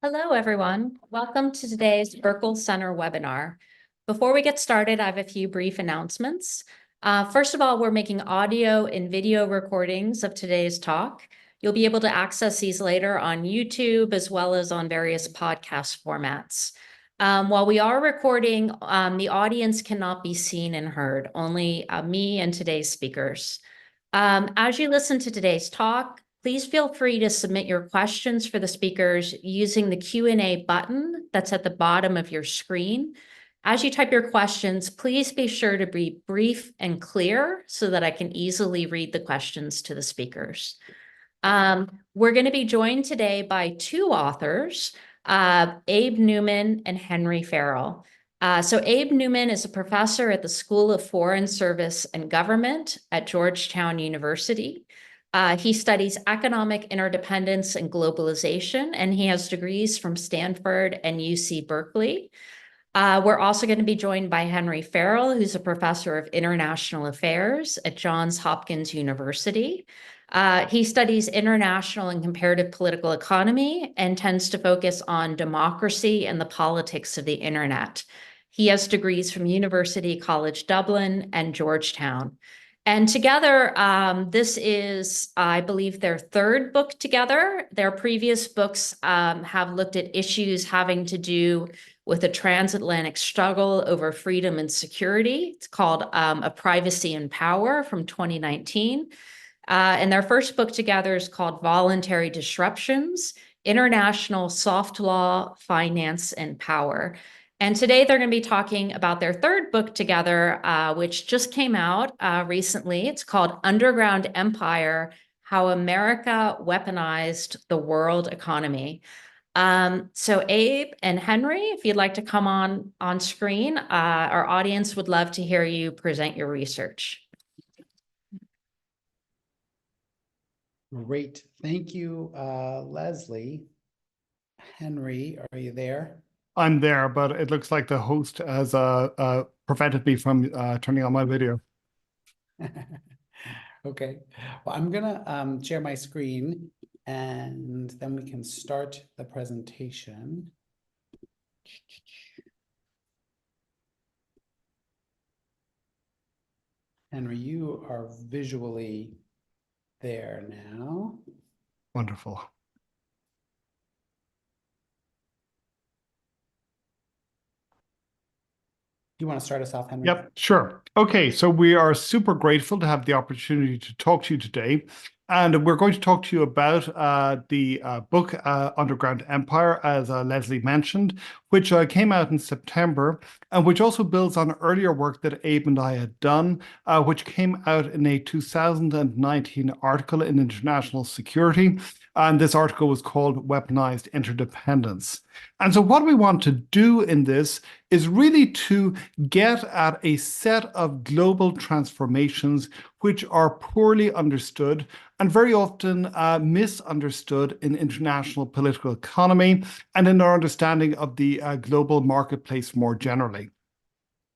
Hello, everyone. Welcome to today's Berkle Center webinar. Before we get started, I have a few brief announcements. First of all, we're making audio and video recordings of today's talk. You'll be able to access these later on YouTube as well as on various podcast formats. While we are recording, the audience cannot be seen and heard, only me and today's speakers. As you listen to today's talk, please feel free to submit your questions for the speakers using the Q&A button that's at the bottom of your screen. As you type your questions, please be sure to be brief and clear so that I can easily read the questions to the speakers. We're going to be joined today by two authors, Abe Newman and Henry Farrell. So Abe Newman is a professor at the School of Foreign Service and Government at Georgetown University. He studies economic interdependence and globalization, and he has degrees from Stanford and UC Berkeley. We're also going to be joined by Henry Farrell, who's a professor of international affairs at Johns Hopkins University. He studies international and comparative political economy and tends to focus on democracy and the politics of the internet. He has degrees from University College Dublin and Georgetown. And together, this is, I believe, their third book together. Their previous books have looked at issues having to do with a transatlantic struggle over freedom and security. It's called A Privacy and Power from 2019. And their first book together is called Voluntary Disruptions, International Soft Law, Finance, and Power. And today they're going to be talking about their third book together, which just came out recently. It's called Underground Empire, How America Weaponized the World Economy. So Abe and Henry, if you'd like to come on screen, our audience would love to hear you present your research. Great. Thank you, Leslie. Henry, are you there? I'm there, but it looks like the host has prevented me from turning on my video. Okay. Well, I'm gonna share my screen and then we can start the presentation. Henry, you are visually there now. Wonderful. You want to start us off, Henry? Yep, sure. Okay, so we are super grateful to have the opportunity to talk to you today. And we're going to talk to you about the book Underground Empire, as Leslie mentioned, which came out in September, and which also builds on earlier work that Abe and I had done, which came out in a 2019 article in International Security. And this article was called Weaponized Interdependence. And so what we want to do in this is really to get at a set of global transformations which are poorly understood and very often misunderstood in international political economy and in our understanding of the global marketplace more generally.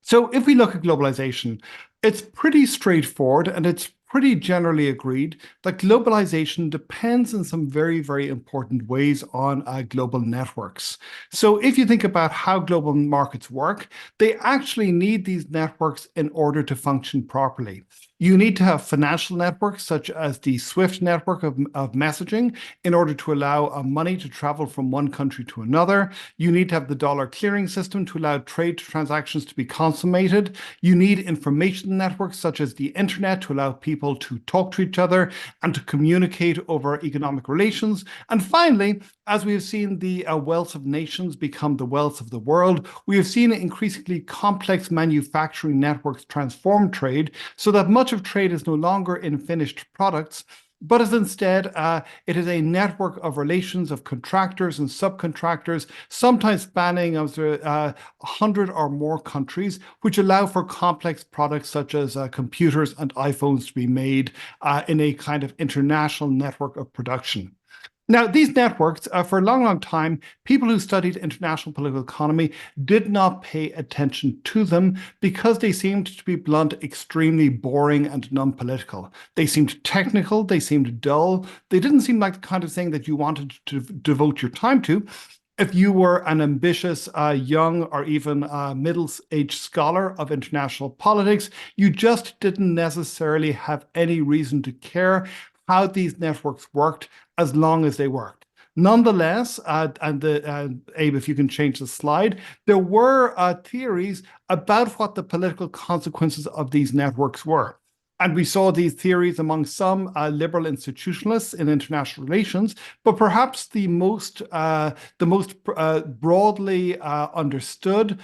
So if we look at globalization, it's pretty straightforward and it's pretty generally agreed that globalization depends in some very, very important ways on global networks. So if you think about how global markets work, they actually need these networks in order to function properly. You need to have financial networks such as the SWIFT network of messaging in order to allow money to travel from one country to another. You need to have the dollar clearing system to allow trade transactions to be consummated. You need information networks such as the internet to allow people to talk to each other and to communicate over economic relations. And finally, as we have seen the wealth of nations become the wealth of the world, we have seen increasingly complex manufacturing networks transform trade so that much of trade is no longer in finished products, but is instead, it is a network of relations of contractors and subcontractors, sometimes spanning 100 or more countries, which allow for complex products such as computers and iPhones to be made in a kind of international network of production. Now, these networks, for a long, long time, people who studied international political economy did not pay attention to them because they seemed, to be blunt, extremely boring and non-political. They seemed technical, they seemed dull, they didn't seem like the kind of thing that you wanted to devote your time to. If you were an ambitious young or even middle-aged scholar of international politics, you just didn't necessarily have any reason to care how these networks worked as long as they worked. Nonetheless, Abe, if you can change the slide, there were theories about what the political consequences of these networks were. And we saw these theories among some liberal institutionalists in international relations, but perhaps the most broadly understood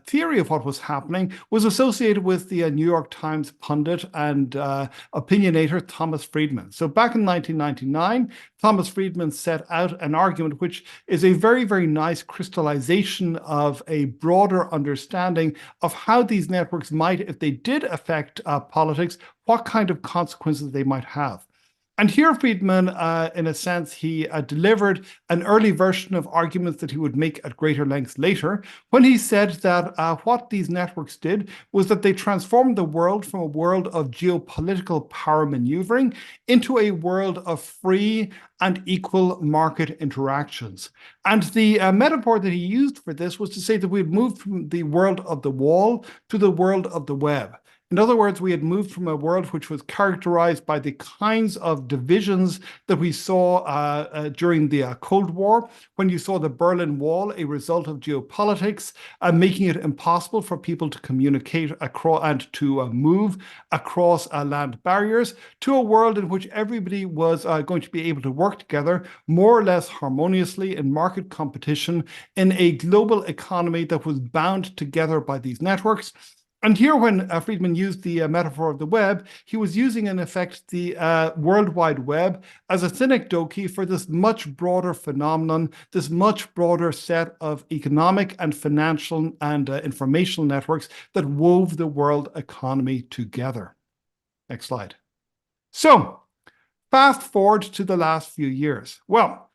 theory of what was happening was associated with the New York Times pundit and opinionator Thomas Friedman. So back in 1999, Thomas Friedman set out an argument which is a very, very nice crystallization of a broader understanding of how these networks might, if they did affect politics, what kind of consequences they might have. And here Friedman, in a sense, he delivered an early version of arguments that he would make at greater length later, when he said that what these networks did was that they transformed the world from a world of geopolitical power maneuvering into a world of free and equal market interactions. And the metaphor that he used for this was to say that we had moved from the world of the wall to the world of the web. In other words, we had moved from a world which was characterized by the kinds of divisions that we saw during the Cold War, when you saw the Berlin Wall, a result of geopolitics, making it impossible for people to communicate across and to move across land barriers, to a world in which everybody was going to be able to work together more or less harmoniously in market competition in a global economy that was bound together by these networks. And here, when Friedman used the metaphor of the web, he was using, in effect, the World Wide Web as a synecdoche for this much broader phenomenon, this much broader set of economic and financial and informational networks that wove the world economy together. Next slide. So, fast forward to the last few years. Well,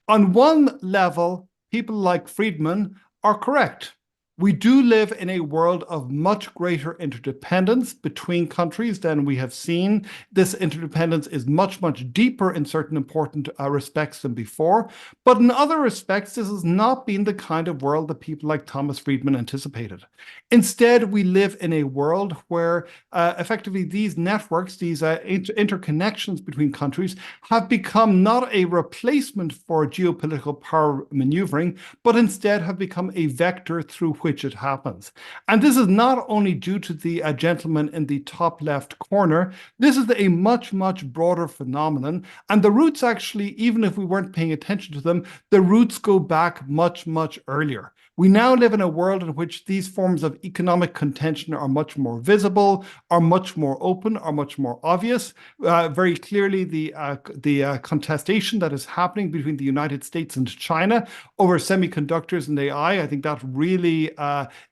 on one level, people like Friedman are correct. We do live in a world of much greater interdependence between countries than we have seen. This interdependence is much, much deeper in certain important respects than before. But in other respects, this has not been the kind of world that people like Thomas Friedman anticipated. Instead, we live in a world where effectively these networks, these interconnections between countries have become not a replacement for geopolitical power maneuvering, but instead have become a vector through which it happens. And this is not only due to the gentleman in the top left corner. This is a much, much broader phenomenon. And the roots actually, even if we weren't paying attention to them, the roots go back much, much earlier. We now live in a world in which these forms of economic contention are much more visible, are much more open, are much more obvious. Very clearly, the contestation that is happening between the United States and China over semiconductors and AI, I think that really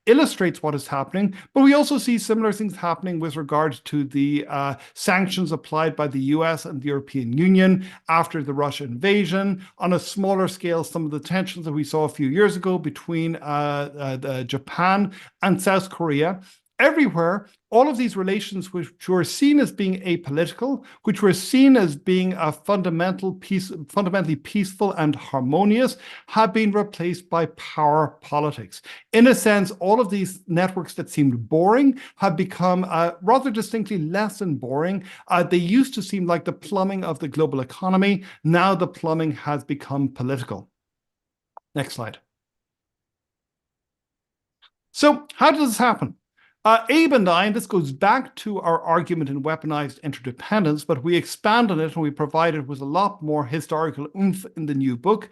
illustrates what is happening. But we also see similar things happening with regard to the sanctions applied by the US and the European Union after the Russia invasion. On a smaller scale, some of the tensions that we saw a few years ago between Japan and South Korea. Everywhere, all of these relations which were seen as being apolitical, which were seen as being fundamentally peaceful and harmonious, have been replaced by power politics. In a sense, all of these networks that seemed boring have become rather distinctly less than boring. They used to seem like the plumbing of the global economy. Now the plumbing has become political. Next slide. So how does this happen? Abe and I, and this goes back to our argument in weaponized interdependence, but we expand on it and we provide it with a lot more historical oomph in the new book.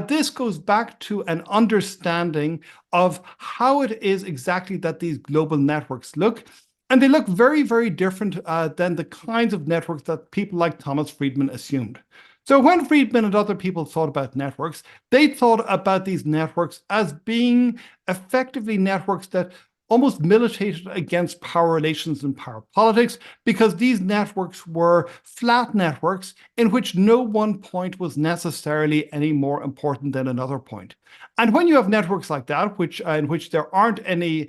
This goes back to an understanding of how it is exactly that these global networks look. And they look very, very different than the kinds of networks that people like Thomas Friedman assumed. So when Friedman and other people thought about networks, they thought about these networks as being effectively networks that almost militated against power relations and power politics, because these networks were flat networks in which no one point was necessarily any more important than another point. And when you have networks like that, in which there aren't any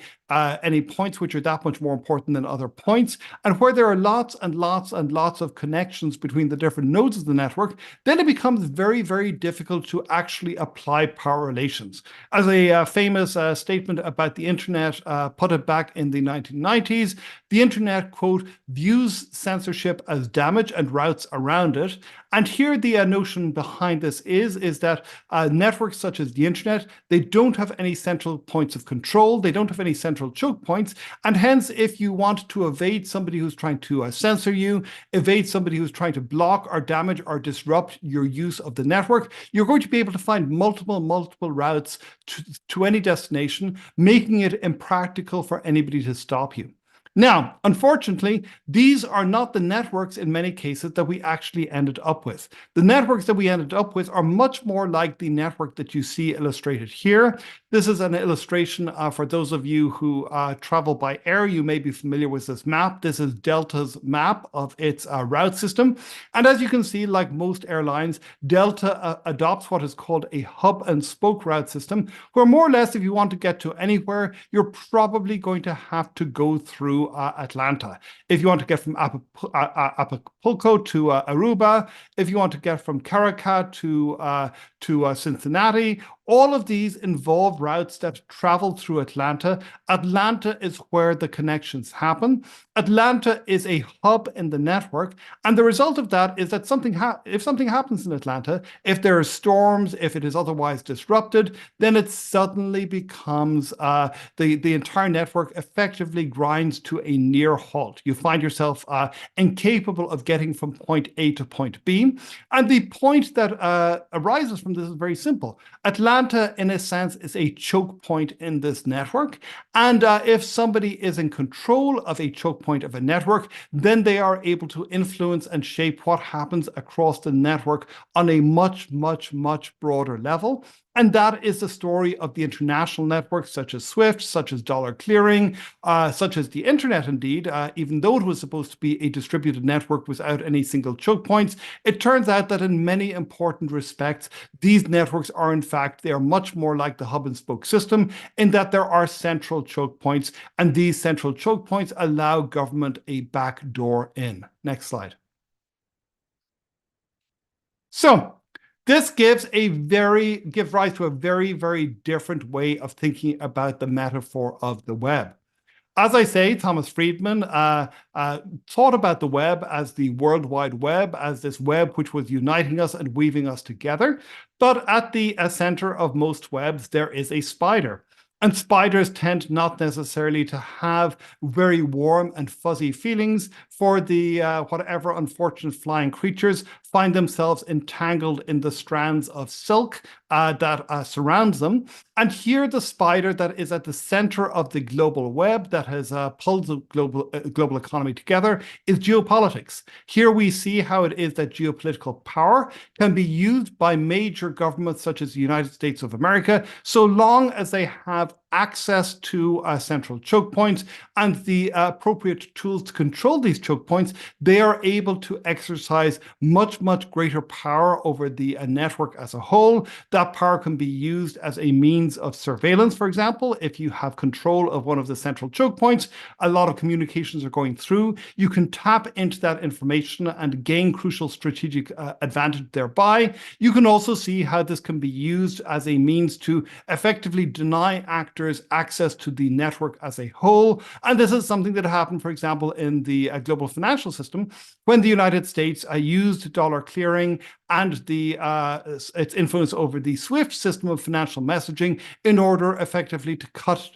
points which are that much more important than other points, and where there are lots and lots and lots of connections between the different nodes of the network, then it becomes very, very difficult to actually apply power relations. As a famous statement about the internet put it back in the 1990s, the internet, quote, views censorship as damage and routes around it. And here the notion behind this is that networks such as the internet, they don't have any central points of control, they don't have any central choke points, and hence if you want to evade somebody who's trying to censor you, evade somebody who's trying to block or damage or disrupt your use of the network, you're going to be able to find multiple routes to any destination, making it impractical for anybody to stop you. Now, unfortunately, these are not the networks in many cases that we actually ended up with. The networks that we ended up with are much more like the network that you see illustrated here. This is an illustration for those of you who travel by air. You may be familiar with this map. This is Delta's map of its route system. And as you can see, like most airlines, Delta adopts what is called a hub and spoke route system, where more or less, if you want to get to anywhere, you're probably going to have to go through Atlanta. If you want to get from Acapulco to Aruba, if you want to get from Caracat to Cincinnati, all of these involve routes that travel through Atlanta. Atlanta is where the connections happen. Atlanta is a hub in the network. And the result of that is that if something happens in Atlanta, if there are storms, if it is otherwise disrupted, then it suddenly becomes the entire network effectively grinds to a near halt. You find yourself incapable of getting from point A to point B. And the point that arises from this is very simple. Atlanta, in a sense, is a choke point in this network. And if somebody is in control of a choke point of a network, then they are able to influence and shape what happens across the network on a much broader level. And that is the story of the international networks such as SWIFT, such as dollar clearing, such as the internet indeed. Even though it was supposed to be a distributed network without any single choke points, it turns out that in many important respects, these networks are in fact, they are much more like the hub and spoke system in that there are central choke points, and these central choke points allow government a back door in. Next slide. So, this gives rise to a very different way of thinking about the metaphor of the web. As I say, Thomas Friedman thought about the web as the World Wide Web, as this web which was uniting us and weaving us together. But at the center of most webs, there is a spider. And spiders tend not necessarily to have very warm and fuzzy feelings for the whatever unfortunate flying creatures find themselves entangled in the strands of silk that surrounds them. And here the spider that is at the center of the global web that has pulled the global economy together is geopolitics. Here we see how it is that geopolitical power can be used by major governments such as the United States of America, so long as they have access to central choke points and the appropriate tools to control these choke points, they are able to exercise much greater power over the network as a whole. That power can be used as a means of surveillance, for example. If you have control of one of the central choke points, a lot of communications are going through. You can tap into that information and gain crucial strategic advantage thereby. You can also see how this can be used as a means to effectively deny actors access to the network as a whole. And this is something that happened, for example, in the global financial system when the United States used dollar clearing and its influence over the SWIFT system of financial messaging in order effectively to cut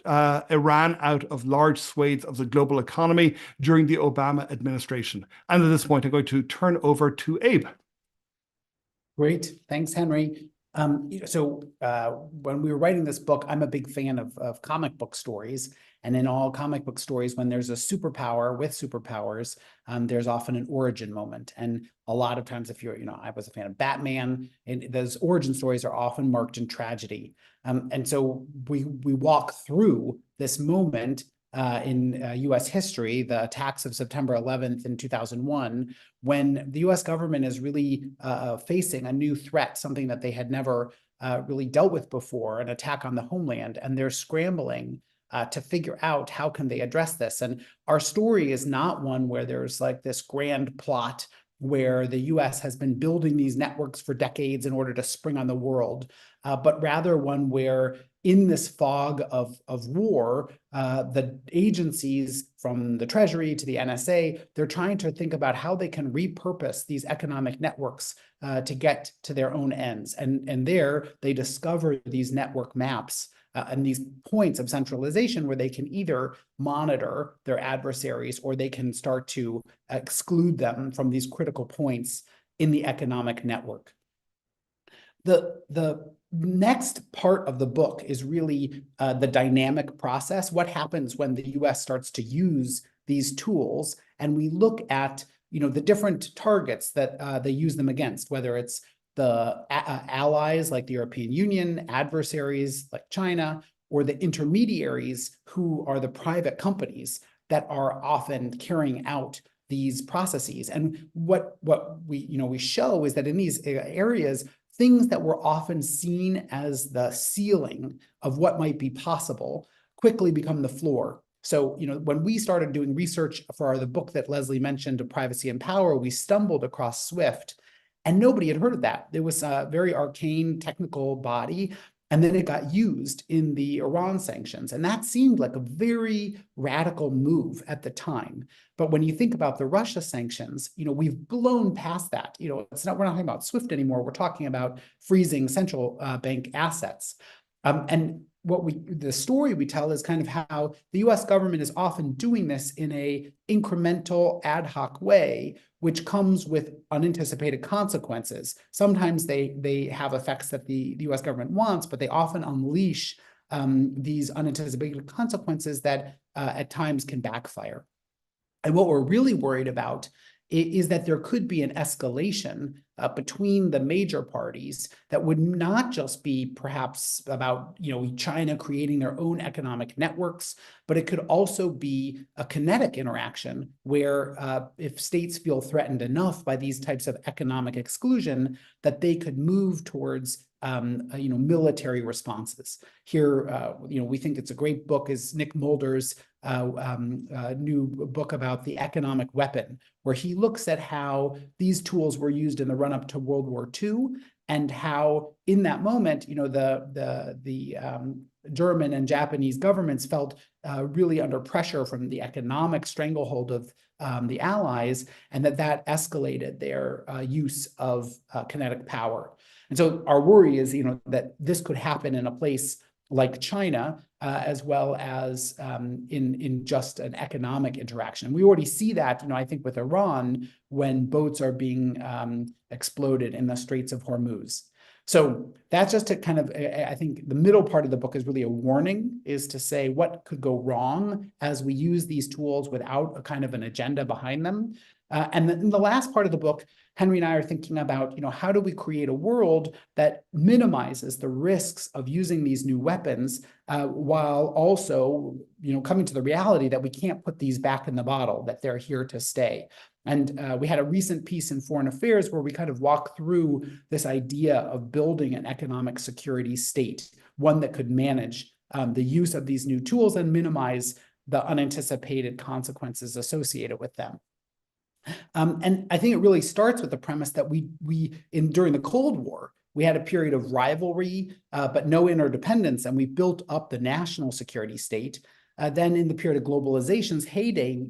Iran out of large swathes of the global economy during the Obama administration. And at this point, I'm going to turn over to Abe. Great. Thanks, Henry. So when we were writing this book, I'm a big fan of comic book stories. And in all comic book stories, when there's a superpower with superpowers, there's often an origin moment. And a lot of times, if you're, I was a fan of Batman, and those origin stories are often marked in tragedy. And so we walk through this moment in US history, the attacks of September 11th in 2001, when the US government is really facing a new threat, something that they had never really dealt with before, an attack on the homeland, and they're scrambling to figure out how can they address this. And our story is not one where there's like this grand plot where the US has been building these networks for decades in order to spring on the world, but rather one where in this fog of war, the agencies from the Treasury to the NSA, they're trying to think about how they can repurpose these economic networks to get to their own ends. And there they discover these network maps and these points of centralization where they can either monitor their adversaries or they can start to exclude them from these critical points in the economic network. The next part of the book is really the dynamic process. What happens when the US starts to use these tools? And we look at the different targets that they use them against, whether it's the allies like the European Union, adversaries like China, or the intermediaries who are the private companies that are often carrying out these processes. And what we show is that in these areas, things that were often seen as the ceiling of what might be possible quickly become the floor. So, when we started doing research for the book that Leslie mentioned, Privacy and Power, we stumbled across SWIFT, and nobody had heard of that. There was a very arcane technical body, and then it got used in the Iran sanctions. And that seemed like a very radical move at the time. But when you think about the Russia sanctions, we've blown past that. We're not talking about SWIFT anymore. We're talking about freezing central bank assets. And the story we tell is kind of how the US government is often doing this in a incremental ad hoc way, which comes with unanticipated consequences. Sometimes they have effects that the US government wants, but they often unleash these unanticipated consequences that at times can backfire. And what we're really worried about is that there could be an escalation between the major parties that would not just be perhaps about China creating their own economic networks, but it could also be a kinetic interaction where if states feel threatened enough by these types of economic exclusion, that they could move towards military responses. Here, we think it's a great book is Nick Mulder's new book about the economic weapon, where he looks at how these tools were used in the run-up to World War II, and how in that moment, the German and Japanese governments felt really under pressure from the economic stranglehold of the Allies, and that escalated their use of kinetic power. And so our worry is, that this could happen in a place like China, as well as in just an economic interaction. We already see that, I think with Iran, when boats are being exploded in the Straits of Hormuz. So that's just to kind of, I think the middle part of the book is really a warning, is to say what could go wrong as we use these tools without a kind of an agenda behind them. And in the last part of the book, Henry and I are thinking about, how do we create a world that minimizes the risks of using these new weapons while also, coming to the reality that we can't put these back in the bottle, that they're here to stay. And we had a recent piece in Foreign Affairs where we kind of walked through this idea of building an economic security state, one that could manage the use of these new tools and minimize the unanticipated consequences associated with them. And I think it really starts with the premise that during the Cold War, we had a period of rivalry, but no interdependence, and we built up the national security state. Then in the period of globalization's heyday,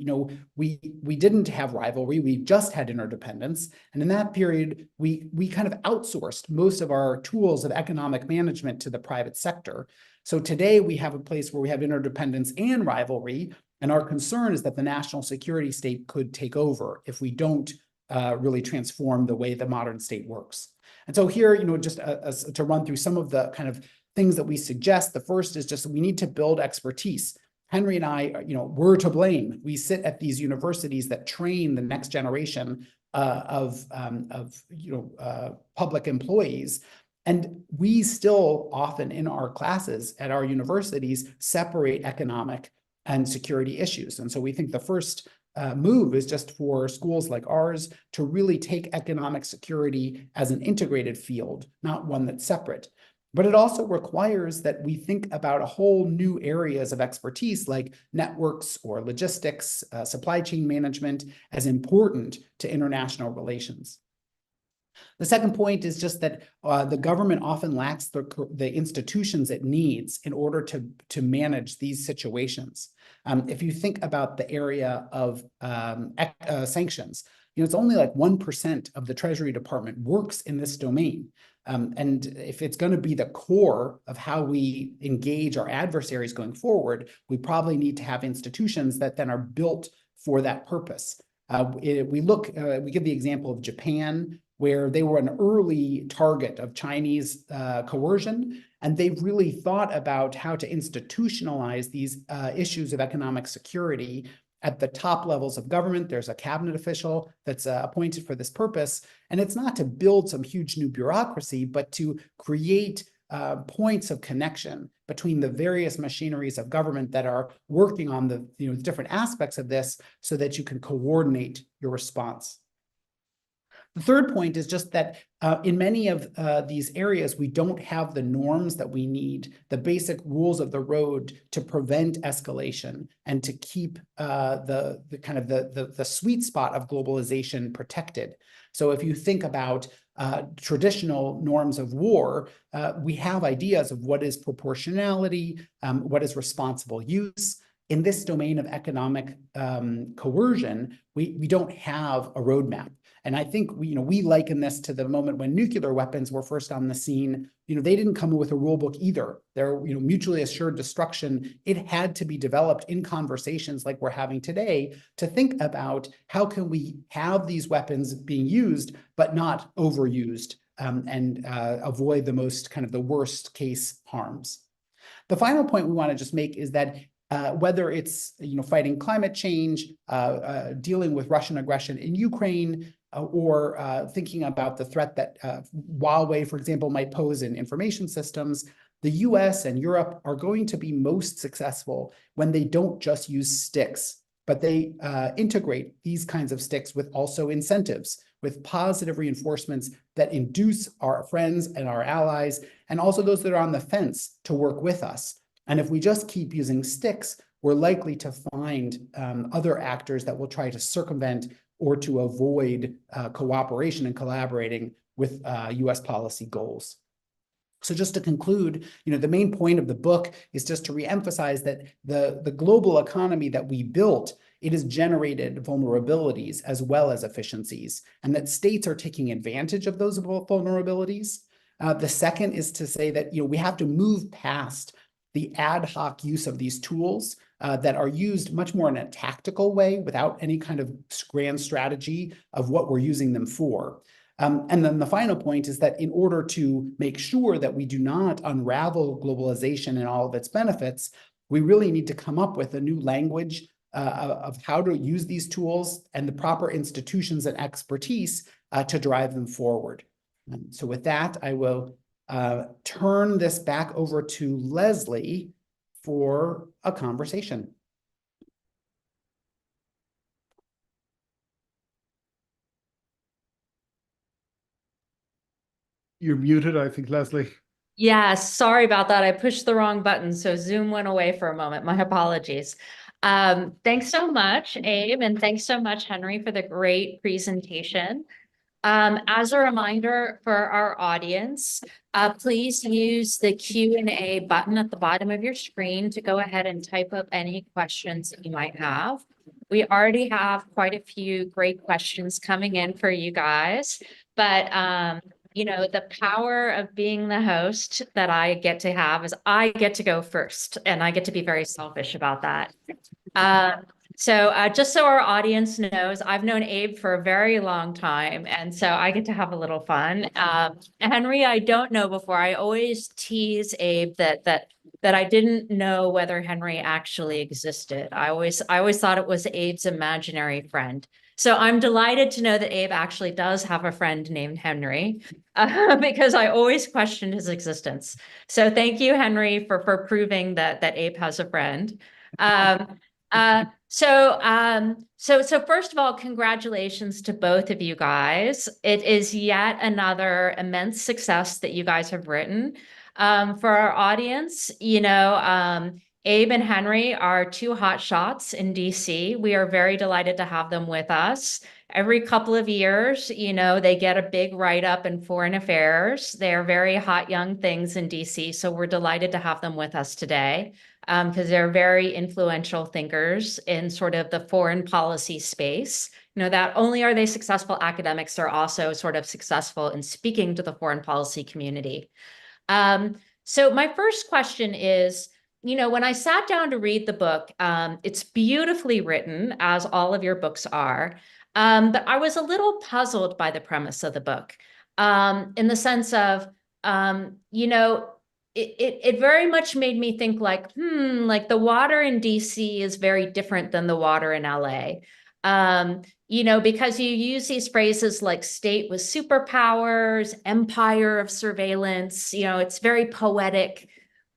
we didn't have rivalry, we just had interdependence. And in that period, we kind of outsourced most of our tools of economic management to the private sector. So today we have a place where we have interdependence and rivalry, and our concern is that the national security state could take over if we don't really transform the way the modern state works. And so here, just to run through some of the kind of things that we suggest, the first is just we need to build expertise. Henry and I, we're to blame. We sit at these universities that train the next generation of public employees. And we still often in our classes at our universities separate economic and security issues. And so we think the first move is just for schools like ours to really take economic security as an integrated field, not one that's separate. But it also requires that we think about a whole new areas of expertise like networks or logistics, supply chain management as important to international relations. The second point is just that the government often lacks the institutions it needs in order to manage these situations. If you think about the area of sanctions, it's only like 1% of the Treasury Department works in this domain. And if it's going to be the core of how we engage our adversaries going forward, we probably need to have institutions that then are built for that purpose. We give the example of Japan, where they were an early target of Chinese coercion, and they've really thought about how to institutionalize these issues of economic security at the top levels of government. There's a cabinet official that's appointed for this purpose, and it's not to build some huge new bureaucracy, but to create points of connection between the various machineries of government that are working on the different aspects of this so that you can coordinate your response. The third point is just that in many of these areas, we don't have the norms that we need, the basic rules of the road to prevent escalation and to keep the sweet spot of globalization protected. So if you think about traditional norms of war, we have ideas of what is proportionality, what is responsible use. In this domain of economic coercion, we don't have a roadmap. And I think we liken this to the moment when nuclear weapons were first on the scene. They didn't come with a rule book either. They're mutually assured destruction. It had to be developed in conversations like we're having today to think about how can we have these weapons being used, but not overused, and avoid the worst case harms. The final point we want to just make is that whether it's fighting climate change, dealing with Russian aggression in Ukraine, or thinking about the threat that Huawei, for example, might pose in information systems, the US and Europe are going to be most successful when they don't just use sticks, but they integrate these kinds of sticks with also incentives, with positive reinforcements that induce our friends and our allies, and also those that are on the fence to work with us. And if we just keep using sticks, we're likely to find other actors that will try to circumvent or to avoid cooperation and collaborating with US policy goals. So just to conclude, the main point of the book is just to reemphasize that the global economy that we built, it has generated vulnerabilities as well as efficiencies, and that states are taking advantage of those vulnerabilities. The second is to say that we have to move past the ad hoc use of these tools that are used much more in a tactical way without any kind of grand strategy of what we're using them for. And then the final point is that in order to make sure that we do not unravel globalization and all of its benefits, we really need to come up with a new language of how to use these tools and the proper institutions and expertise to drive them forward. So with that, I will turn this back over to Leslie for a conversation. You're muted, I think, Leslie. Yes, sorry about that. I pushed the wrong button, so Zoom went away for a moment. My apologies. Thanks so much, Abe, and thanks so much, Henry, for the great presentation. As a reminder for our audience, please use the Q&A button at the bottom of your screen to go ahead and type up any questions that you might have. We already have quite a few great questions coming in for you guys, but the power of being the host that I get to have is I get to go first, and I get to be very selfish about that. So just so our audience knows, I've known Abe for a very long time, and so I get to have a little fun. Henry, I don't know before. I always tease Abe that I didn't know whether Henry actually existed. I always thought it was Abe's imaginary friend. So I'm delighted to know that Abe actually does have a friend named Henry, because I always questioned his existence. So thank you, Henry, for proving that Abe has a friend. So first of all, congratulations to both of you guys. It is yet another immense success that you guys have written. For our audience, Abe and Henry are two hot shots in DC. We are very delighted to have them with us. Every couple of years, they get a big write-up in Foreign Affairs. They are very hot young things in DC, so we're delighted to have them with us today because they're very influential thinkers in sort of the foreign policy space. That only are they successful academics, they're also sort of successful in speaking to the foreign policy community. So my first question is, when I sat down to read the book, it's beautifully written, as all of your books are, but I was a little puzzled by the premise of the book, in the sense of, it very much made me think like the water in DC is very different than the water in LA. Because you use these phrases like state with superpowers, empire of surveillance, it's very poetic.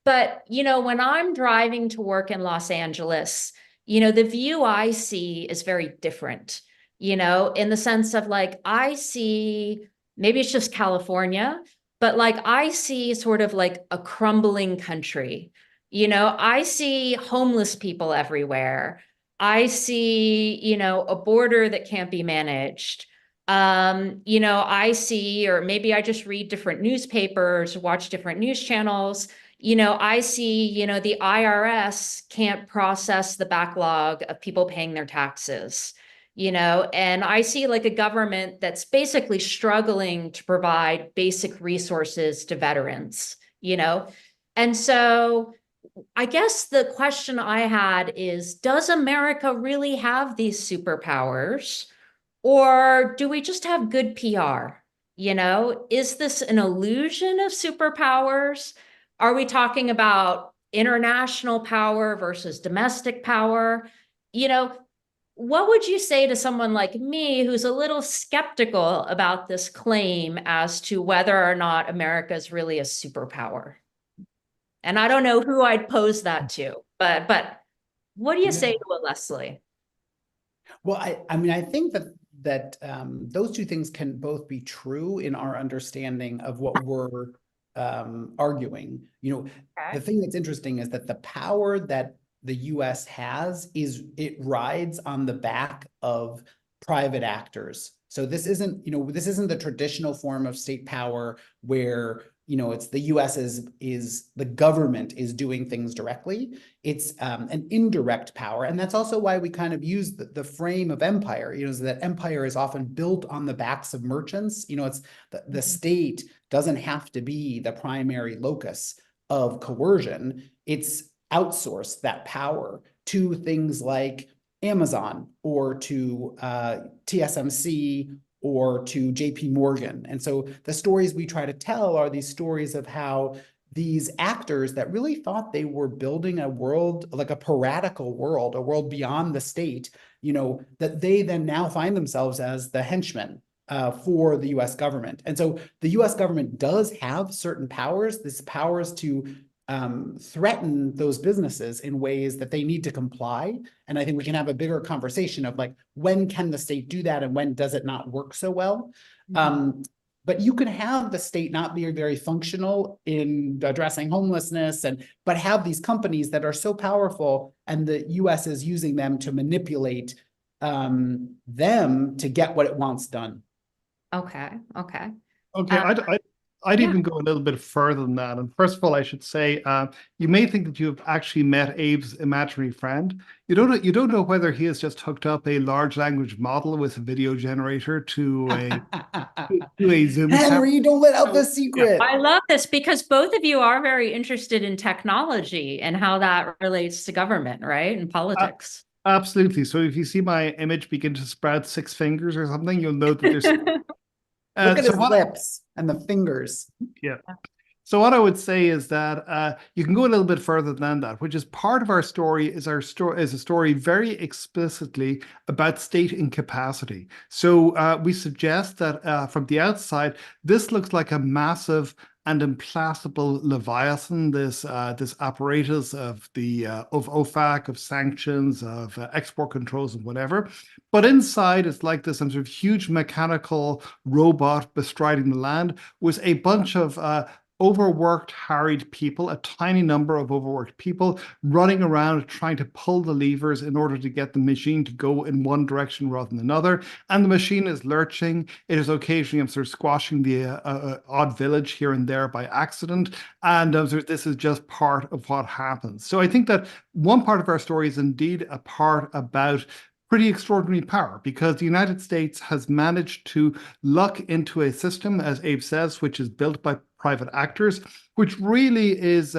But, when I'm driving to work in Los Angeles, the view I see is very different, in the sense of like, I see, maybe it's just California, but like I see sort of like a crumbling country. I see homeless people everywhere. I see, a border that can't be managed. I see, or maybe I just read different newspapers, watch different news channels. I see, the IRS can't process the backlog of people paying their taxes, and I see like a government that's basically struggling to provide basic resources to veterans, and so I guess the question I had is, does America really have these superpowers? Or do we just have good PR? Is this an illusion of superpowers? Are we talking about international power versus domestic power? What would you say to someone like me who's a little skeptical about this claim as to whether or not America is really a superpower? And I don't know who I'd pose that to, but what do you say to a Leslie? Well, I mean, I think that those two things can both be true in our understanding of what we're arguing. The thing that's interesting is that the power that the US has it rides on the back of private actors. So this isn't the traditional form of state power where it's the US is the government is doing things directly. It's an indirect power. And that's also why we kind of use the frame of empire, so that empire is often built on the backs of merchants. It's the state doesn't have to be the primary locus of coercion. It's outsourced that power to things like Amazon or to TSMC or to JP Morgan. And so the stories we try to tell are these stories of how these actors that really thought they were building a world, like a piratical world, a world beyond the state, that they then now find themselves as the henchmen for the US government. And so the US government does have certain powers, these powers to threaten those businesses in ways that they need to comply. And I think we can have a bigger conversation of like, when can the state do that and when does it not work so well? But you can have the state not be very functional in addressing homelessness, but have these companies that are so powerful and the US is using them to manipulate them to get what it wants done. Okay. I'd even go a little bit further than that. And first of all, I should say, you may think that you've actually met Abe's imaginary friend. You don't know whether he has just hooked up a large language model with a video generator to a Zoom. Henry, don't let out the secret. I love this because both of you are very interested in technology and how that relates to government, right? And politics. Absolutely. So if you see my image begin to spread 6 fingers or something, you'll know that there's Look at his lips and the fingers. Yeah. So what I would say is that you can go a little bit further than that, which is part of our story is a story very explicitly about state incapacity. So we suggest that from the outside, this looks like a massive and implacable leviathan, this apparatus of OFAC, of sanctions, of export controls, and whatever. But inside, it's like this sort of huge mechanical robot bestriding the land with a bunch of overworked, harried people, a tiny number of overworked people running around trying to pull the levers in order to get the machine to go in one direction rather than another. And the machine is lurching. It is occasionally sort of squashing the odd village here and there by accident. And this is just part of what happens. So I think that one part of our story is indeed a part about pretty extraordinary power, because the United States has managed to luck into a system, as Abe says, which is built by private actors, which really is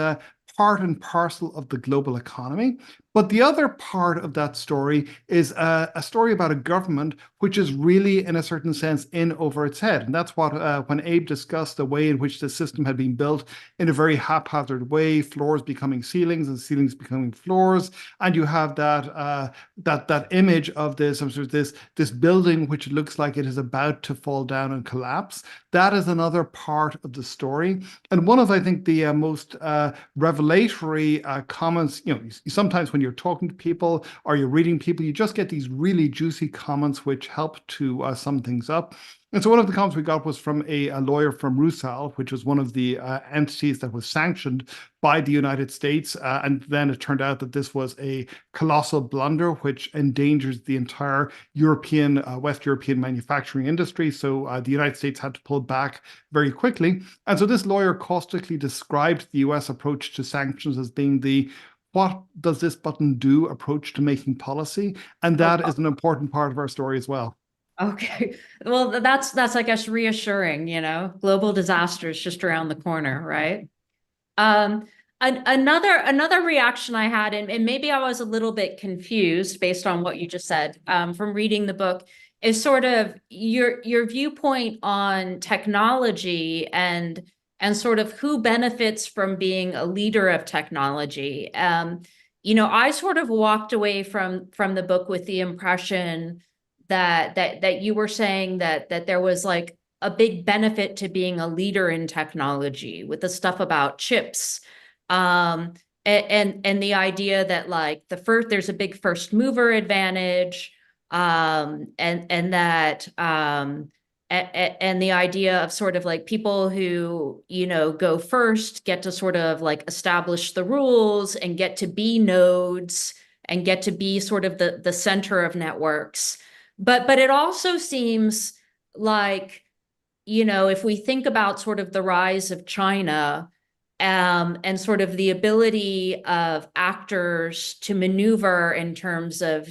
part and parcel of the global economy. But the other part of that story is a story about a government which is really, in a certain sense, in over its head. And that's what, when Abe discussed the way in which the system had been built in a very haphazard way, floors becoming ceilings and ceilings becoming floors, and you have that image of this building which looks like it is about to fall down and collapse. That is another part of the story. And one of, I think, the most revelatory comments, sometimes when you're talking to people or you're reading people, you just get these really juicy comments which help to sum things up. And so one of the comments we got was from a lawyer from Rusal, which was one of the entities that was sanctioned by the United States. And then it turned out that this was a colossal blunder, which endangers the entire European, West European manufacturing industry. So the United States had to pull back very quickly. And so this lawyer caustically described the US approach to sanctions as being the "what does this button do" approach to making policy. And that is an important part of our story as well. Okay, well, that's I guess reassuring, global disasters just around the corner, right? Another reaction I had, and maybe I was a little bit confused based on what you just said, from reading the book, is sort of your viewpoint on technology and sort of who benefits from being a leader of technology. I sort of walked away from the book with the impression that you were saying that there was like a big benefit to being a leader in technology with the stuff about chips, and the idea that like there's a big first mover advantage, and that and the idea of sort of like people who go first get to sort of like establish the rules and get to be nodes and get to be sort of the center of networks. But it also seems like, if we think about sort of the rise of China, and sort of the ability of actors to maneuver in terms of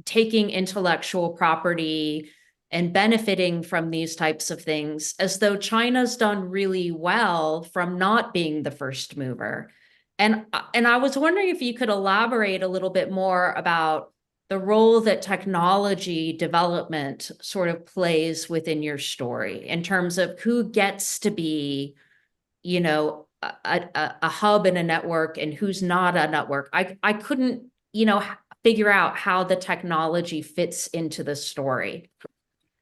taking intellectual property and benefiting from these types of things, as though China's done really well from not being the first mover. And I was wondering if you could elaborate a little bit more about the role that technology development sort of plays within your story in terms of who gets to be, a hub in a network and who's not a network. I couldn't, figure out how the technology fits into the story.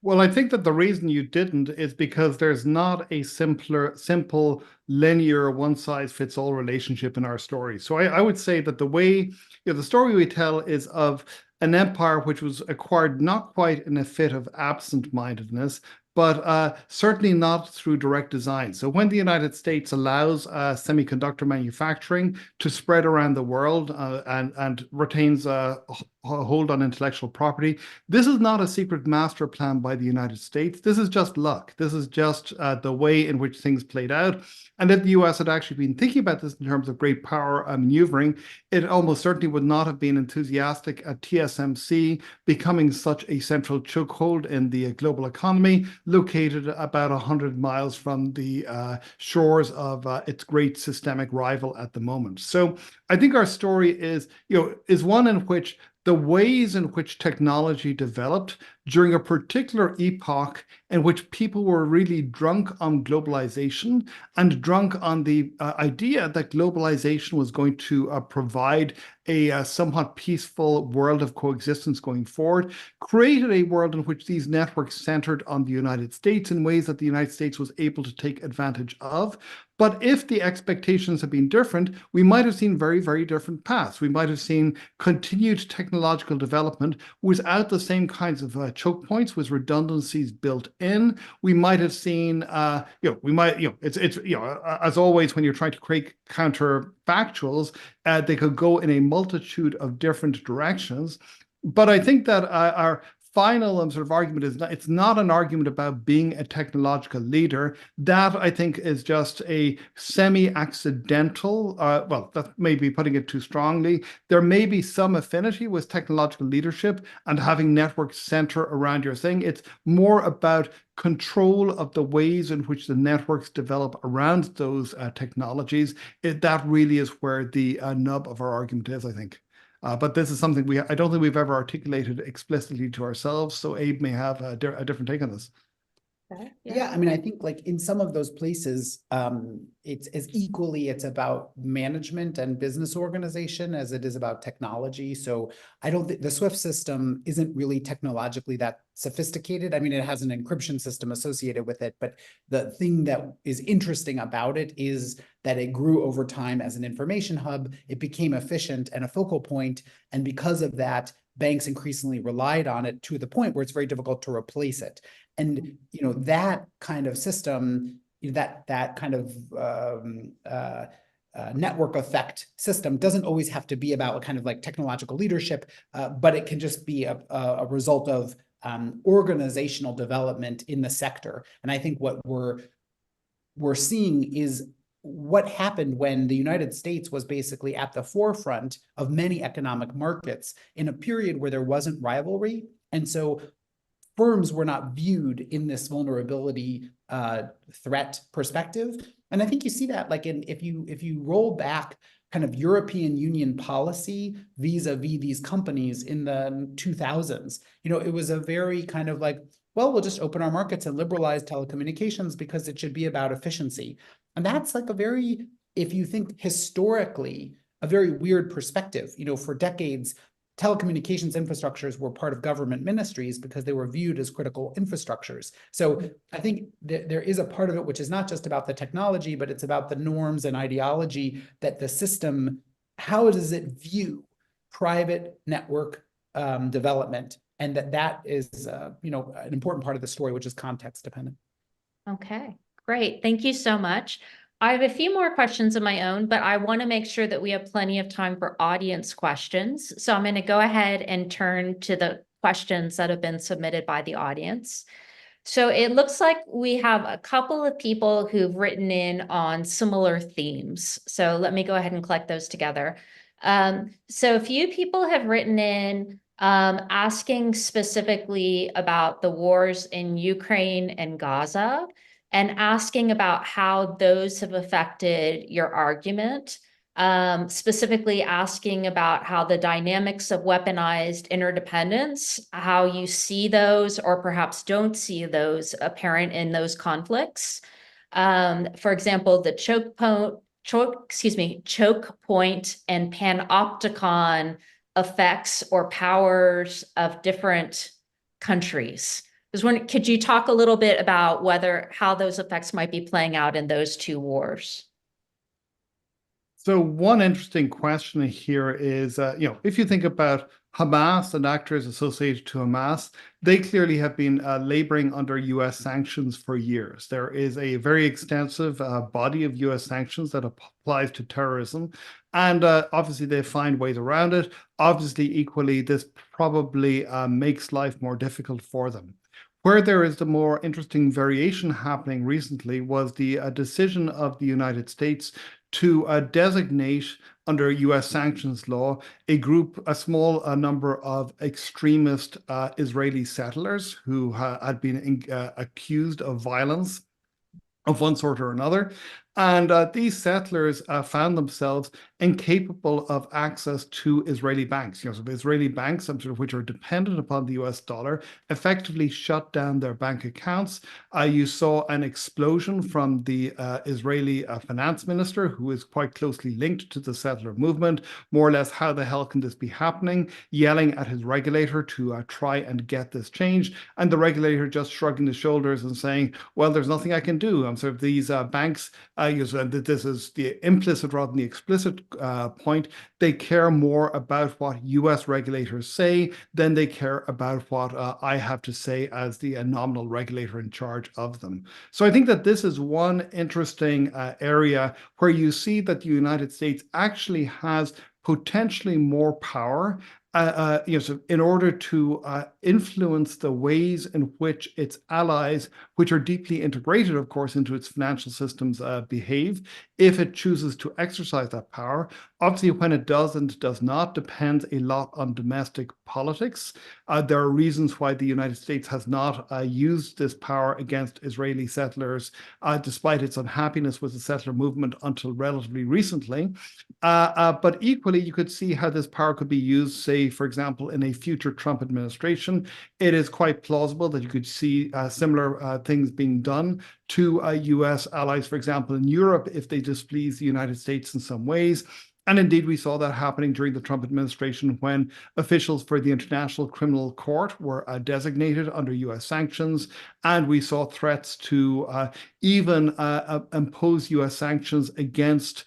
Well, I think that the reason you didn't is because there's not a simple, linear, one-size-fits-all relationship in our story. So I would say that the way, the story we tell is of an empire which was acquired not quite in a fit of absent-mindedness, but certainly not through direct design. So when the United States allows semiconductor manufacturing to spread around the world and retains a hold on intellectual property, this is not a secret master plan by the United States. This is just luck. This is just the way in which things played out. And if the US had actually been thinking about this in terms of great power maneuvering, it almost certainly would not have been enthusiastic at TSMC becoming such a central chokehold in the global economy, located about 100 miles from the shores of its great systemic rival at the moment. So I think our story is one in which the ways in which technology developed during a particular epoch in which people were really drunk on globalization and drunk on the idea that globalization was going to provide a somewhat peaceful world of coexistence going forward, created a world in which these networks centered on the United States in ways that the United States was able to take advantage of. But if the expectations had been different, we might have seen very, very different paths. We might have seen continued technological development without the same kinds of choke points, with redundancies built in. We might have seen, as always, when you're trying to create counterfactuals, they could go in a multitude of different directions. But I think that our final sort of argument is it's not an argument about being a technological leader. That, I think, is just a semi-accidental, well, that may be putting it too strongly. There may be some affinity with technological leadership and having networks center around your thing. It's more about control of the ways in which the networks develop around those technologies. That really is where the nub of our argument is, I think. But this is something I don't think we've ever articulated explicitly to ourselves. So Abe may have a different take on this. Okay, Yeah, I mean, I think like in some of those places, it's about management and business organization as it is about technology. So I don't think the SWIFT system isn't really technologically that sophisticated. I mean, it has an encryption system associated with it, but the thing that is interesting about it is that it grew over time as an information hub. It became efficient and a focal point, and because of that, banks increasingly relied on it to the point where it's very difficult to replace it. And that kind of system, that kind of network effect system doesn't always have to be about kind of like technological leadership, but it can just be a result of organizational development in the sector. And I think what we're seeing is what happened when the United States was basically at the forefront of many economic markets in a period where there wasn't rivalry. And so firms were not viewed in this vulnerability threat perspective. And I think you see that like if you roll back kind of European Union policy vis-a-vis these companies in the 2000s, it was a very kind of like, well, we'll just open our markets and liberalize telecommunications because it should be about efficiency. And that's like if you think historically, a very weird perspective. For decades, telecommunications infrastructures were part of government ministries because they were viewed as critical infrastructures. So I think there is a part of it which is not just about the technology, but it's about the norms and ideology that the system, how does it view private network development? And that is an important part of the story, which is context dependent. Okay, great. Thank you so much. I have a few more questions of my own, but I want to make sure that we have plenty of time for audience questions. So I'm going to go ahead and turn to the questions that have been submitted by the audience. So it looks like we have a couple of people who've written in on similar themes. So let me go ahead and collect those together. So a few people have written in asking specifically about the wars in Ukraine and Gaza, and asking about how those have affected your argument, specifically asking about how the dynamics of weaponized interdependence, how you see those or perhaps don't see those apparent in those conflicts. For example, the choke point and panopticon effects or powers of different countries. Could you talk a little bit about how those effects might be playing out in those two wars? So one interesting question here is, if you think about Hamas and actors associated to Hamas, they clearly have been laboring under US sanctions for years. There is a very extensive body of US sanctions that applies to terrorism. And obviously they find ways around it. Obviously, equally, this probably makes life more difficult for them. Where there is the more interesting variation happening recently was the decision of the United States to designate under US sanctions law a small number of extremist Israeli settlers who had been accused of violence of one sort or another. And these settlers found themselves incapable of access to Israeli banks. So Israeli banks, which are dependent upon the US dollar, effectively shut down their bank accounts. You saw an explosion from the Israeli finance minister, who is quite closely linked to the settler movement, more or less, how the hell can this be happening, yelling at his regulator to try and get this changed. And the regulator just shrugging his shoulders and saying, well, there's nothing I can do. I'm sort of these banks, this is the implicit rather than the explicit point. They care more about what US regulators say than they care about what I have to say as the nominal regulator in charge of them. So I think that this is one interesting area where you see that the United States actually has potentially more power so in order to influence the ways in which its allies, which are deeply integrated, of course, into its financial systems, behave, if it chooses to exercise that power. Obviously, when it does and does not depends a lot on domestic politics. There are reasons why the United States has not used this power against Israeli settlers, despite its unhappiness with the settler movement until relatively recently. But equally, you could see how this power could be used, say, for example, in a future Trump administration. It is quite plausible that you could see similar things being done to US allies, for example, in Europe, if they displease the United States in some ways. And indeed, we saw that happening during the Trump administration when officials for the International Criminal Court were designated under US sanctions. And we saw threats to even impose US sanctions against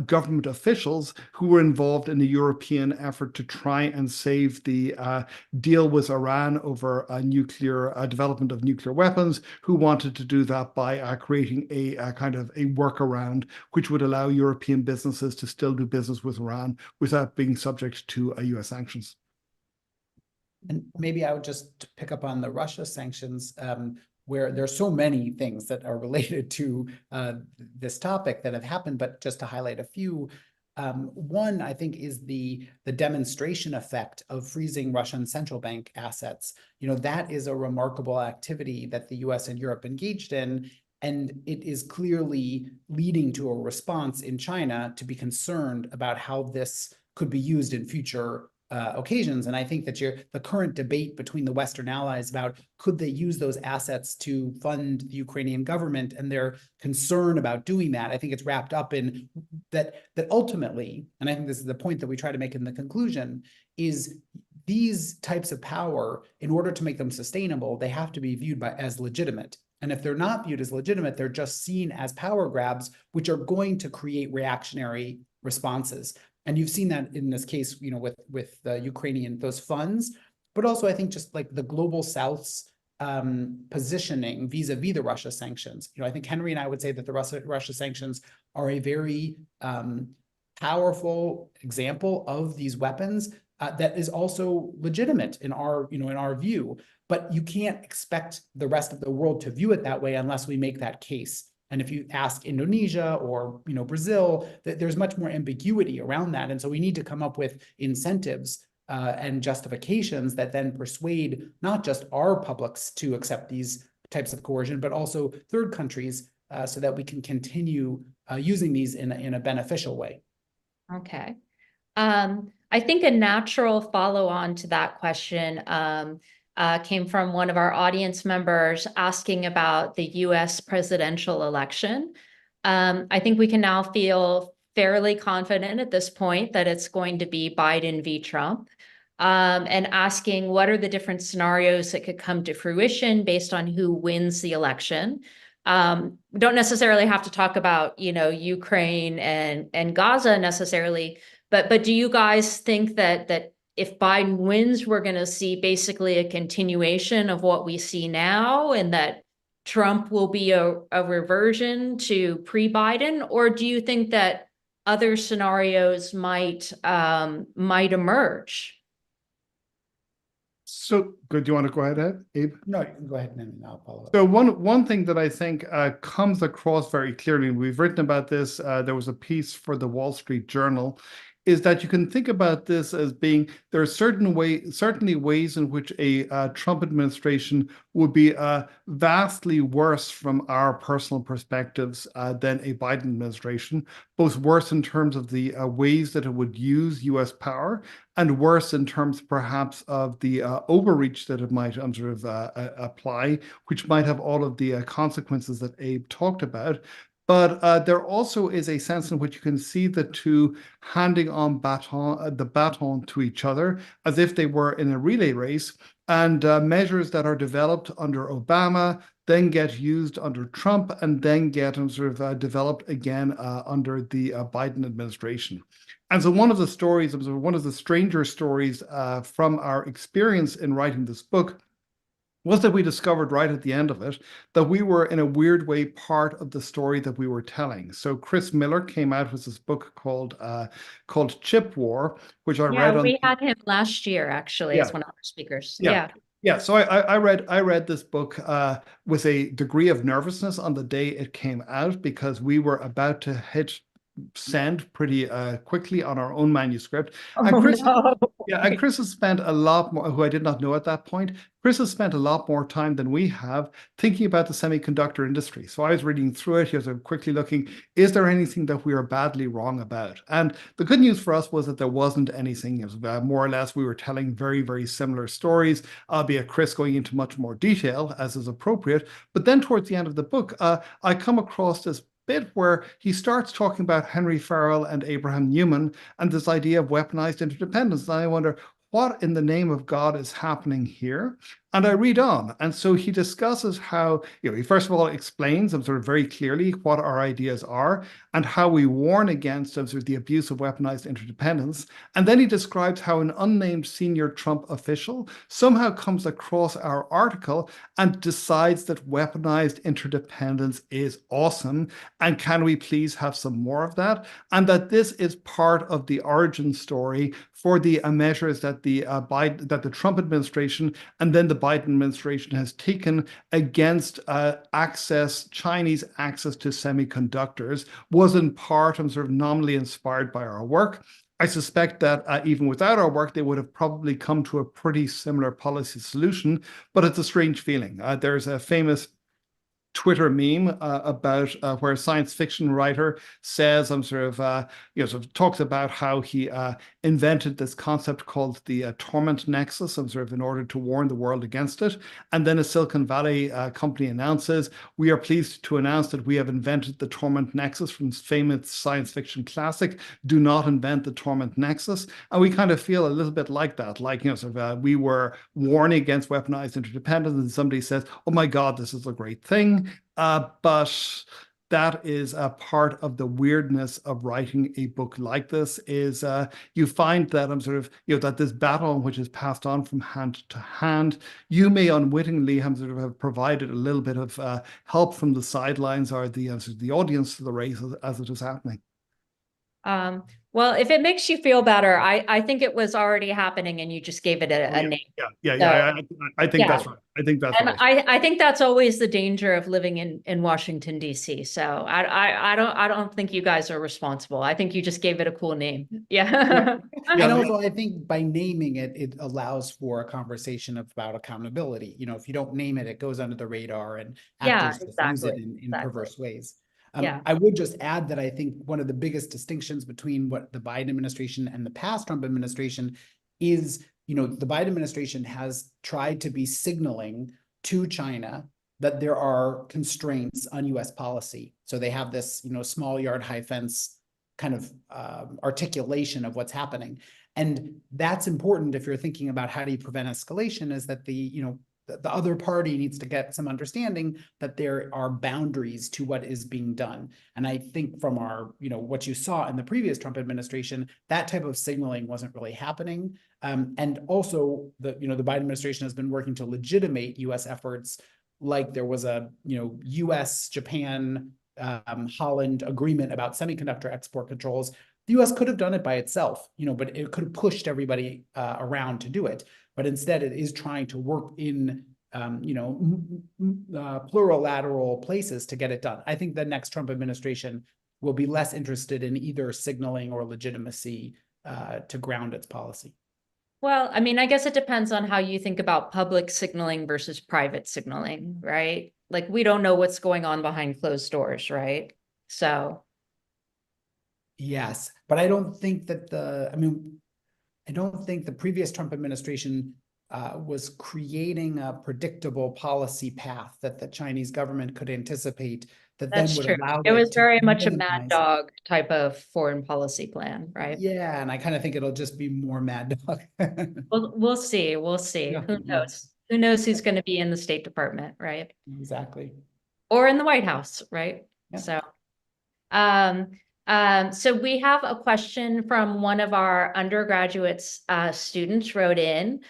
government officials who were involved in the European effort to try and save the deal with Iran over nuclear development of nuclear weapons, who wanted to do that by creating a kind of a workaround which would allow European businesses to still do business with Iran without being subject to US sanctions. And maybe I would just pick up on the Russia sanctions, where there's so many things that are related to this topic that have happened, but just to highlight a few. One, I think, is the demonstration effect of freezing Russian central bank assets. That is a remarkable activity that the US and Europe engaged in. And it is clearly leading to a response in China to be concerned about how this could be used in future occasions. And I think that the current debate between the Western allies about could they use those assets to fund the Ukrainian government and their concern about doing that, I think it's wrapped up in that ultimately, and I think this is the point that we try to make in the conclusion, is these types of power, in order to make them sustainable, they have to be viewed as legitimate. And if they're not viewed as legitimate, they're just seen as power grabs, which are going to create reactionary responses. And you've seen that in this case, with the Ukrainian, those funds, but also I think just like the global South's positioning vis-a-vis the Russia sanctions. I think Henry and I would say that the Russia sanctions are a very powerful example of these weapons that is also legitimate in our view. But you can't expect the rest of the world to view it that way unless we make that case. And if you ask Indonesia or Brazil, there's much more ambiguity around that. And so we need to come up with incentives and justifications that then persuade not just our publics to accept these types of coercion, but also third countries so that we can continue using these in a beneficial way. Okay. I think a natural follow-on to that question came from one of our audience members asking about the US presidential election. I think we can now feel fairly confident at this point that it's going to be Biden v. Trump, and asking what are the different scenarios that could come to fruition based on who wins the election. We don't necessarily have to talk about, Ukraine and Gaza necessarily, but do you guys think that if Biden wins, we're going to see basically a continuation of what we see now, and that Trump will be a reversion to pre-Biden? Or do you think that other scenarios might emerge? So good. Do you want to go ahead, Abe? No, you can go ahead and I'll follow up. So one thing that I think comes across very clearly, and we've written about this, there was a piece for the Wall Street Journal, is that you can think about this as being there are certainly ways in which a Trump administration would be vastly worse from our personal perspectives than a Biden administration, both worse in terms of the ways that it would use U.S. power, and worse in terms perhaps of the overreach that it might apply, which might have all of the consequences that Abe talked about. But there also is a sense in which you can see the two handing on the baton to each other as if they were in a relay race, and measures that are developed under Obama then get used under Trump and then get developed again under the Biden administration. And so one of the stories, one of the stranger stories from our experience in writing this book was that we discovered right at the end of it that we were in a weird way part of the story that we were telling. So Chris Miller came out with this book called Chip War, which I read on. We had him last year actually as one of our speakers. Yeah, so I read this book with a degree of nervousness on the day it came out, because we were about to hit send pretty quickly on our own manuscript. And Chris, and Chris has spent a lot more, who I did not know at that point. Chris has spent a lot more time than we have thinking about the semiconductor industry. So I was reading through it. He was quickly looking, is there anything that we are badly wrong about? And the good news for us was that there wasn't anything. It was more or less we were telling very, very similar stories, albeit Chris going into much more detail as is appropriate. But then towards the end of the book, I come across this bit where he starts talking about Henry Farrell and Abraham Newman and this idea of weaponized interdependence. And I wonder, what in the name of God is happening here? And I read on. And so he discusses how, he first of all explains very clearly what our ideas are and how we warn against the abuse of weaponized interdependence. And then he describes how an unnamed senior Trump official somehow comes across our article and decides that weaponized interdependence is awesome. And can we please have some more of that? And that this is part of the origin story for the measures that the Trump administration and then the Biden administration has taken against Chinese access to semiconductors, was in part nominally inspired by our work. I suspect that even without our work, they would have probably come to a pretty similar policy solution, but it's a strange feeling. There's a famous Twitter meme about where a science fiction writer says, talks about how he invented this concept called the torment nexus, in order to warn the world against it. And then a Silicon Valley company announces, we are pleased to announce that we have invented the torment nexus from famous science fiction classic, Do Not Invent the Torment Nexus. And we kind of feel a little bit like that, we were warning against weaponized interdependence and somebody says, oh my God, this is a great thing. But that is a part of the weirdness of writing a book like this, is you find that that this battle which is passed on from hand to hand, you may unwittingly have provided a little bit of help from the sidelines or the audience to the race as it is happening. Well, if it makes you feel better, I think it was already happening and you just gave it a name. I think that's right. I think that's right. I think that's always the danger of living in Washington, D.C. So I don't think you guys are responsible. I think you just gave it a cool name. Yeah. And also I think by naming it, it allows for a conversation about accountability. If you don't name it, it goes under the radar and actors use it in perverse ways. I would just add that I think one of the biggest distinctions between what the Biden administration and the past Trump administration is, the Biden administration has tried to be signaling to China that there are constraints on US policy. So they have this, small yard, high fence kind of articulation of what's happening. And that's important if you're thinking about how do you prevent escalation, is that the other party needs to get some understanding that there are boundaries to what is being done. And I think from our, what you saw in the previous Trump administration, that type of signaling wasn't really happening. And also the Biden administration has been working to legitimate US efforts, like there was a, US, Japan, Holland agreement about semiconductor export controls. The US could have done it by itself, but it could have pushed everybody around to do it. But instead, it is trying to work in, plurilateral places to get it done. I think the next Trump administration will be less interested in either signaling or legitimacy to ground its policy. Well, I mean, I guess it depends on how you think about public signaling versus private signaling, right? Like, we don't know what's going on behind closed doors, right? So, Yes, but I don't think that I don't think the previous Trump administration was creating a predictable policy path that the Chinese government could anticipate that then that's would true. allow It was it to very much a mad minimize. dog type of foreign policy plan, right? Yeah, and I kind of think it'll just be more mad dog. We'll see. We'll see. Yeah, Who yeah, knows? Who knows who's going to be in the State Department, right? exactly. Or in the White House, right? Yeah. So, um, so we have a question from one of our undergraduates, students wrote in.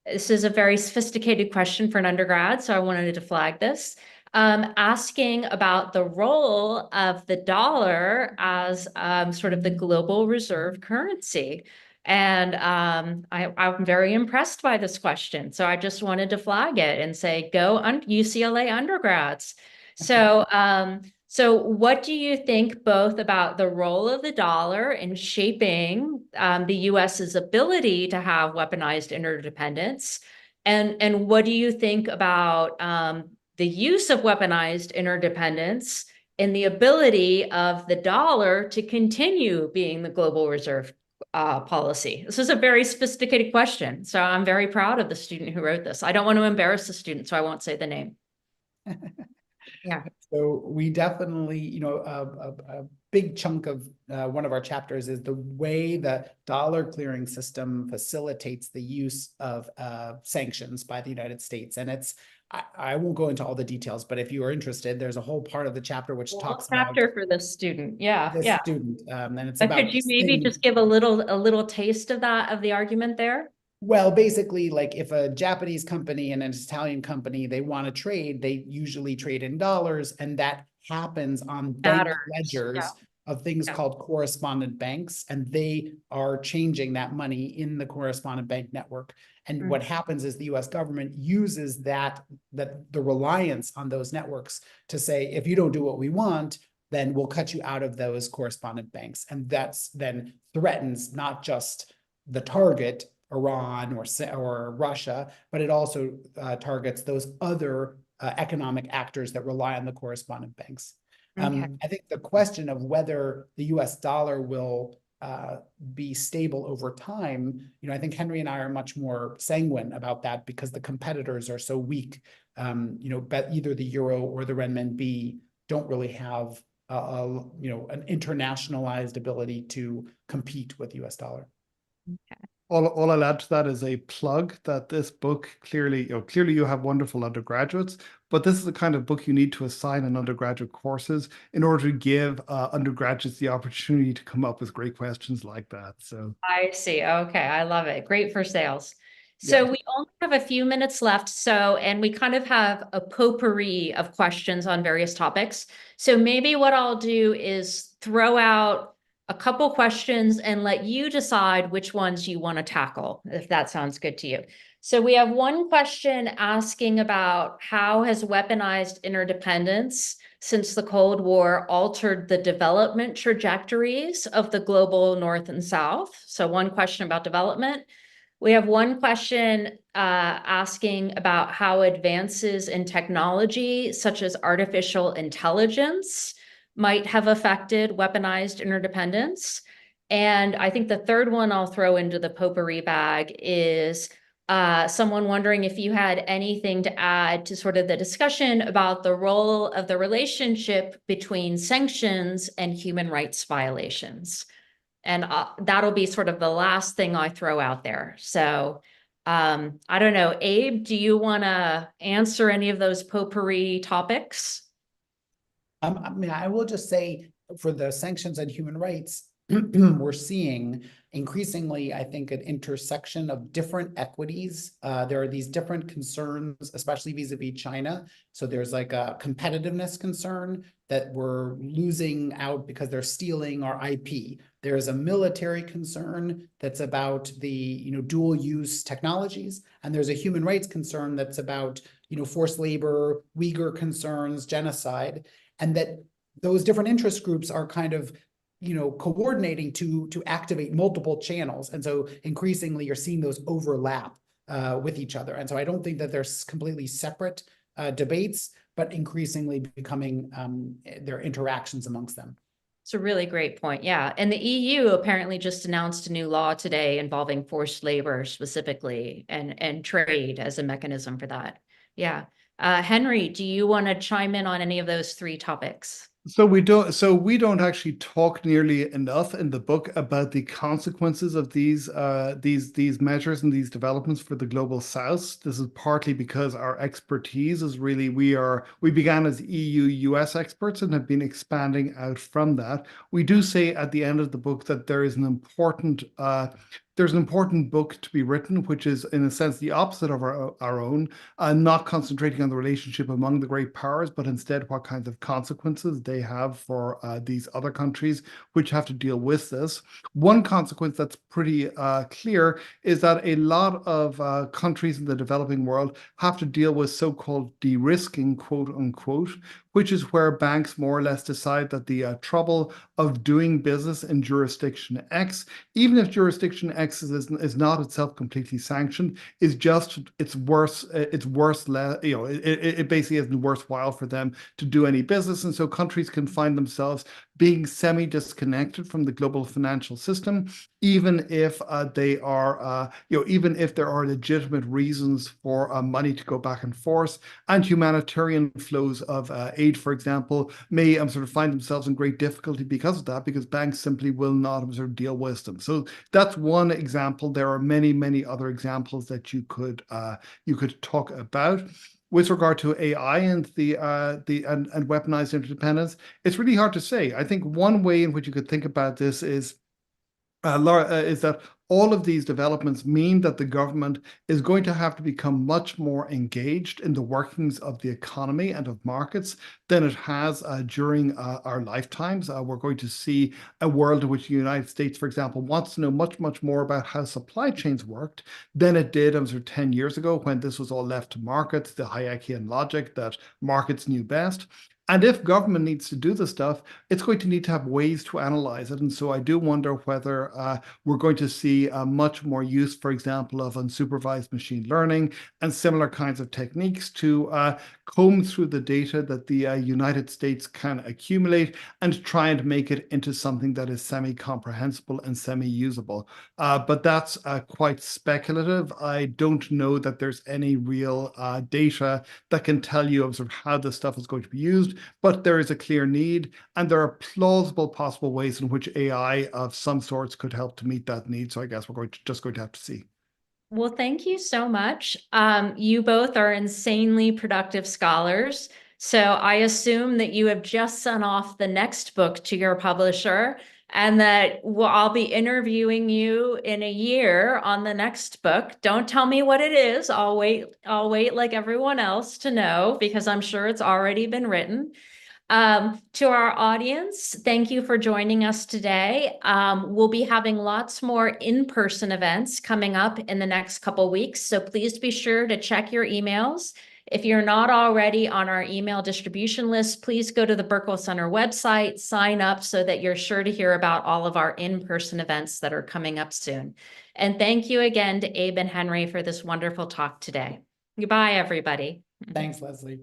This is a very sophisticated question for an undergrad, so I wanted to flag this. Asking about the role of the dollar as sort of the global reserve currency. And I'm very impressed by this question. So I just wanted to flag it and say, go UCLA undergrads. So, so what do you think both about the role of the dollar in shaping the US's ability to have weaponized interdependence? And what do you think about the use of weaponized interdependence and the ability of the dollar to continue being the global reserve policy? This is a very sophisticated question. So I'm very proud of the student who wrote this. I don't want to embarrass the student, so I won't say the name. Yeah. So we definitely, a big chunk of one of our chapters is the way the dollar clearing system facilitates the use of sanctions by the United States. And I won't go into all the details, but if you are interested, there's a whole part of the chapter which talks about Chapter for this student. Yeah, this yeah. student. And it's But about could you this maybe thing. just give a little taste of that, of the argument there? Well, basically, like if a Japanese company and an Italian company, they want to trade, they usually trade in dollars, and that happens on bank Matters. ledgers of things Yeah. called correspondent banks, and they are changing that money in the correspondent bank network. And what happens is the US government uses that the reliance on those networks to say, if you don't do what we want, then we'll cut you out of those correspondent banks. And that's then threatens not just the target, Iran or Russia, but it also targets those other economic actors that rely on the correspondent banks. Okay. I think the question of whether the US dollar will be stable over time, I think Henry and I are much more sanguine about that because the competitors are so weak. But either the euro or the renminbi don't really have an internationalized ability to compete with the US dollar. Okay. All I'll add to that is a plug that this book clearly you have wonderful undergraduates, but this is the kind of book you need to assign in undergraduate courses in order to give undergraduates the opportunity to come up with great questions like that. So I see. Okay. I love it. Great for sales. So yeah. we only have a few minutes left. So, and we kind of have a potpourri of questions on various topics. So maybe what I'll do is throw out a couple questions and let you decide which ones you want to tackle, if that sounds good to you. So we have one question asking about how has weaponized interdependence since the Cold War altered the development trajectories of the global North and South? So one question about development. We have one question asking about how advances in technology, such as artificial intelligence, might have affected weaponized interdependence. And I think the third one I'll throw into the potpourri bag is someone wondering if you had anything to add to sort of the discussion about the role of the relationship between sanctions and human rights violations. And that'll be sort of the last thing I throw out there. So I don't know, Abe, do you want to answer any of those potpourri topics? I will just say for the sanctions and human rights, we're seeing increasingly, I think, an intersection of different equities. There are these different concerns, especially vis-a-vis China. So there's like a competitiveness concern that we're losing out because they're stealing our IP. There's a military concern that's about the dual use technologies, and there's a human rights concern that's about forced labor, Uyghur concerns, genocide, and that those different interest groups are kind of coordinating to activate multiple channels. And so increasingly you're seeing those overlap with each other. And so I don't think that they're completely separate debates, but increasingly becoming their interactions amongst them. It's a really great point. Yeah. And the EU apparently just announced a new law today involving forced labor specifically and trade as a mechanism for that. Yeah. Henry, do you want to chime in on any of those three topics? So we don't actually talk nearly enough in the book about the consequences of these measures and these developments for the global south. This is partly because our expertise is really we began as EU-US experts and have been expanding out from that. We do say at the end of the book that there's an important book to be written, which is in a sense the opposite of our own, not concentrating on the relationship among the great powers, but instead what kinds of consequences they have for these other countries which have to deal with this. One consequence that's pretty clear is that a lot of countries in the developing world have to deal with so-called de-risking, quote unquote, which is where banks more or less decide that the trouble of doing business in jurisdiction X, even if jurisdiction X is not itself completely sanctioned, is just it basically isn't worthwhile for them to do any business. And so countries can find themselves being semi-disconnected from the global financial system, even if there are legitimate reasons for money to go back and forth, and humanitarian flows of aid, for example, may find themselves in great difficulty because of that, because banks simply will not deal with them. So that's one example. There are many, many other examples that you could talk about. With regard to AI and and weaponized interdependence, it's really hard to say. I think one way in which you could think about this is that all of these developments mean that the government is going to have to become much more engaged in the workings of the economy and of markets than it has during our lifetimes. We're going to see a world in which the United States, for example, wants to know much, much more about how supply chains worked than it did 10 years ago, when this was all left to markets, the Hayekian logic that markets knew best. And if government needs to do the stuff, it's going to need to have ways to analyze it. And so I do wonder whether we're going to see much more use, for example, of unsupervised machine learning and similar kinds of techniques to comb through the data that the United States can accumulate and try and make it into something that is semi-comprehensible and semi-usable. But that's quite speculative. I don't know that there's any real data that can tell you how this stuff is going to be used. But there is a clear need, and there are plausible possible ways in which AI of some sorts could help to meet that need. So I guess we're just going to have to see. Well, thank you so much. You both are insanely productive scholars. So I assume that you have just sent off the next book to your publisher, and that I'll be interviewing you in a year on the next book. Don't tell me what it is. I'll wait like everyone else to know, because I'm sure it's already been written. To our audience, thank you for joining us today. We'll be having lots more in-person events coming up in the next couple weeks, so please be sure to check your emails. If you're not already on our email distribution list, please go to the Burkle Center website, sign up so that you're sure to hear about all of our in-person events that are coming up soon. And thank you again to Abe and Henry for this wonderful talk today. Goodbye, everybody. Thanks, Leslie.